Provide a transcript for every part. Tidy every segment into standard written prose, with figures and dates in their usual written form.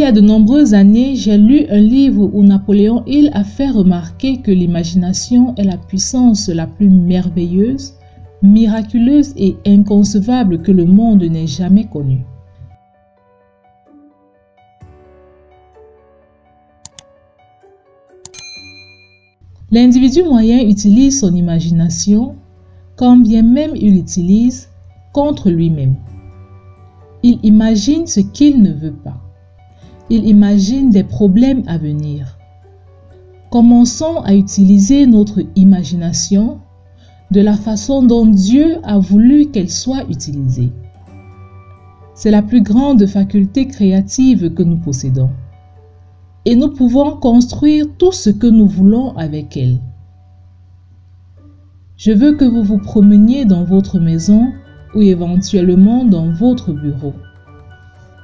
Il y a de nombreuses années, j'ai lu un livre où Napoléon Hill a fait remarquer que l'imagination est la puissance la plus merveilleuse, miraculeuse et inconcevable que le monde n'ait jamais connue. L'individu moyen utilise son imagination, quand bien même il l'utilise, contre lui-même. Il imagine ce qu'il ne veut pas. Il imagine des problèmes à venir. Commençons à utiliser notre imagination de la façon dont Dieu a voulu qu'elle soit utilisée. C'est la plus grande faculté créative que nous possédons. Et nous pouvons construire tout ce que nous voulons avec elle. Je veux que vous vous promeniez dans votre maison ou éventuellement dans votre bureau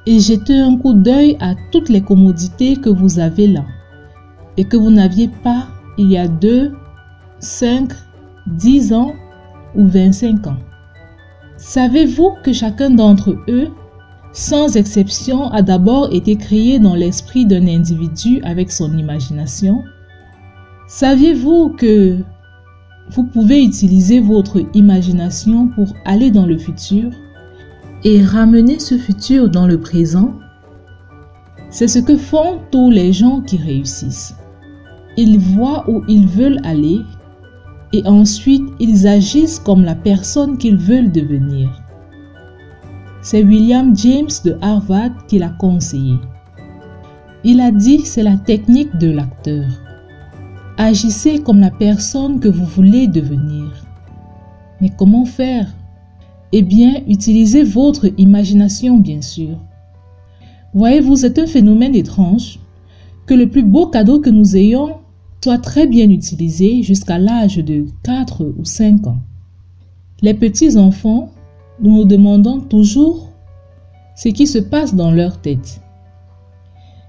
et jetez un coup d'œil à toutes les commodités que vous avez là et que vous n'aviez pas il y a 2, 5, 10 ans ou 25 ans. Savez-vous que chacun d'entre eux, sans exception, a d'abord été créé dans l'esprit d'un individu avec son imagination? Saviez-vous que vous pouvez utiliser votre imagination pour aller dans le futur et ramener ce futur dans le présent? C'est ce que font tous les gens qui réussissent. Ils voient où ils veulent aller et ensuite ils agissent comme la personne qu'ils veulent devenir. C'est William James de Harvard qui l'a conseillé. Il a dit c'est la technique de l'acteur. Agissez comme la personne que vous voulez devenir. Mais comment faire? Eh bien, utilisez votre imagination, bien sûr. Voyez-vous, c'est un phénomène étrange que le plus beau cadeau que nous ayons soit très bien utilisé jusqu'à l'âge de 4 ou 5 ans. Les petits enfants, nous nous demandons toujours ce qui se passe dans leur tête.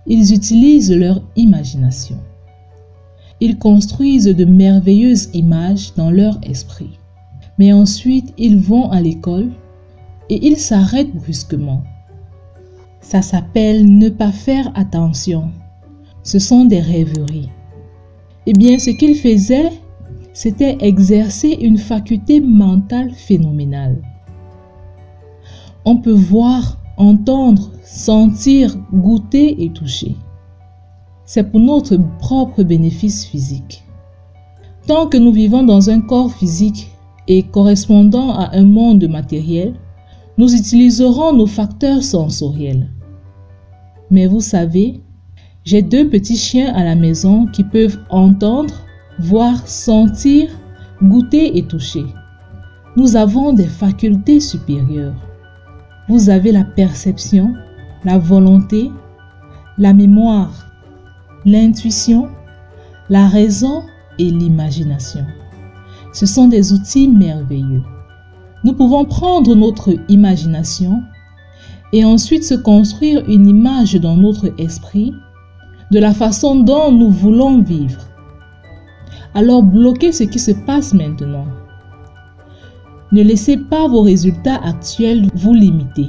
Ils utilisent leur imagination. Ils construisent de merveilleuses images dans leur esprit. Mais ensuite, ils vont à l'école et ils s'arrêtent brusquement. Ça s'appelle ne pas faire attention. Ce sont des rêveries. Eh bien, ce qu'ils faisaient, c'était exercer une faculté mentale phénoménale. On peut voir, entendre, sentir, goûter et toucher. C'est pour notre propre bénéfice physique. Tant que nous vivons dans un corps physique et correspondant à un monde matériel, nous utiliserons nos facteurs sensoriels. Mais vous savez, j'ai 2 petits chiens à la maison qui peuvent entendre, voir, sentir, goûter et toucher. Nous avons des facultés supérieures. Vous avez la perception, la volonté, la mémoire, l'intuition, la raison et l'imagination. Ce sont des outils merveilleux. Nous pouvons prendre notre imagination et ensuite se construire une image dans notre esprit de la façon dont nous voulons vivre. Alors bloquez ce qui se passe maintenant. Ne laissez pas vos résultats actuels vous limiter.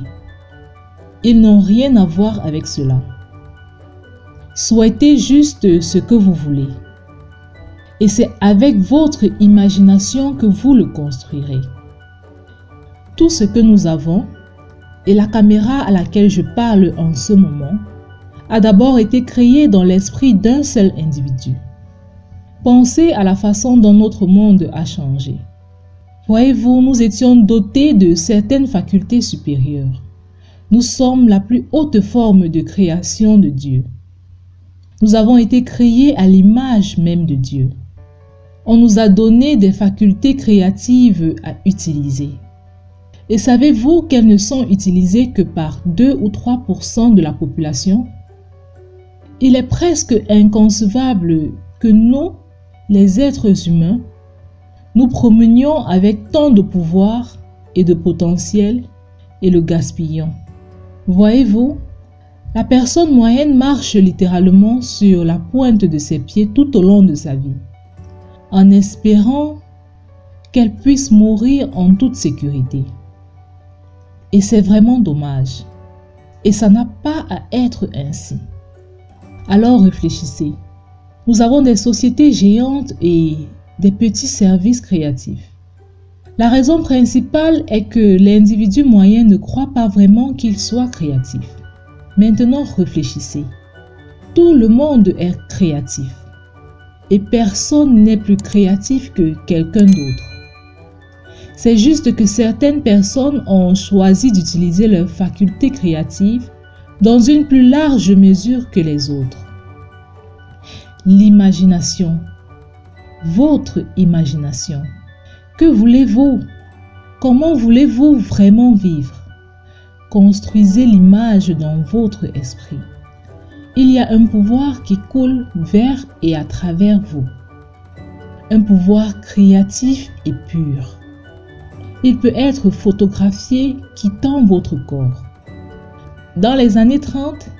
Ils n'ont rien à voir avec cela. Souhaitez juste ce que vous voulez. Et c'est avec votre imagination que vous le construirez. Tout ce que nous avons, et la caméra à laquelle je parle en ce moment, a d'abord été créé dans l'esprit d'un seul individu. Pensez à la façon dont notre monde a changé. Voyez-vous, nous étions dotés de certaines facultés supérieures. Nous sommes la plus haute forme de création de Dieu. Nous avons été créés à l'image même de Dieu. On nous a donné des facultés créatives à utiliser. Et savez-vous qu'elles ne sont utilisées que par 2 ou 3% de la population? Il est presque inconcevable que nous, les êtres humains, nous promenions avec tant de pouvoir et de potentiel et le gaspillons. Voyez-vous, la personne moyenne marche littéralement sur la pointe de ses pieds tout au long de sa vie, en espérant qu'elle puisse mourir en toute sécurité. Et c'est vraiment dommage. Et ça n'a pas à être ainsi. Alors réfléchissez. Nous avons des sociétés géantes et des petits services créatifs. La raison principale est que l'individu moyen ne croit pas vraiment qu'il soit créatif. Maintenant, réfléchissez. Tout le monde est créatif. Et personne n'est plus créatif que quelqu'un d'autre. C'est juste que certaines personnes ont choisi d'utiliser leurs facultés créatives dans une plus large mesure que les autres. L'imagination. Votre imagination. Que voulez-vous? Comment voulez-vous vraiment vivre? Construisez l'image dans votre esprit. Il y a un pouvoir qui coule vers et à travers vous. Un pouvoir créatif et pur. Il peut être photographié quittant votre corps. Dans les années 30,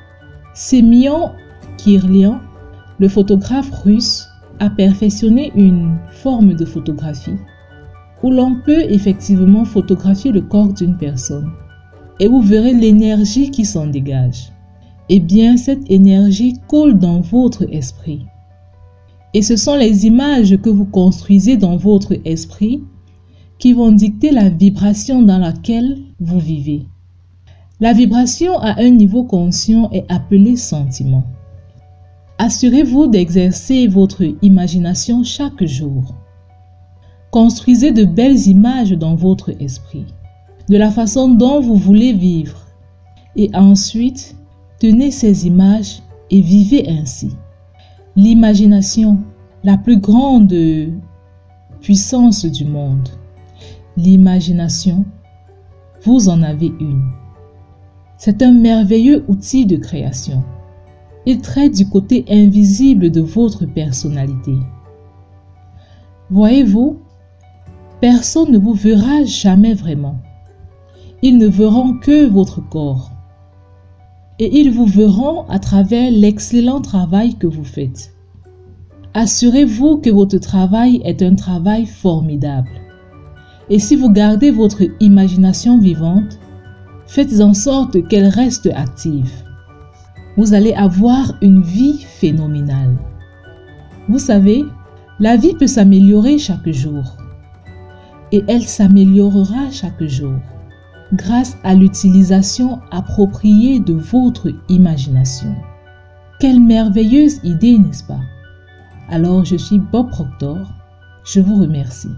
Semyon Kirlian, le photographe russe, a perfectionné une forme de photographie où l'on peut effectivement photographier le corps d'une personne et vous verrez l'énergie qui s'en dégage. Eh bien, cette énergie coule dans votre esprit. Et ce sont les images que vous construisez dans votre esprit qui vont dicter la vibration dans laquelle vous vivez. La vibration à un niveau conscient est appelée sentiment. Assurez-vous d'exercer votre imagination chaque jour. Construisez de belles images dans votre esprit, de la façon dont vous voulez vivre. Et ensuite, tenez ces images et vivez ainsi. L'imagination, la plus grande puissance du monde. L'imagination, vous en avez une. C'est un merveilleux outil de création. Il traite du côté invisible de votre personnalité. Voyez-vous, personne ne vous verra jamais vraiment. Ils ne verront que votre corps. Et ils vous verront à travers l'excellent travail que vous faites. Assurez-vous que votre travail est un travail formidable. Et si vous gardez votre imagination vivante, faites en sorte qu'elle reste active. Vous allez avoir une vie phénoménale. Vous savez, la vie peut s'améliorer chaque jour. Et elle s'améliorera chaque jour grâce à l'utilisation appropriée de votre imagination. Quelle merveilleuse idée, n'est-ce pas? Alors, je suis Bob Proctor. Je vous remercie.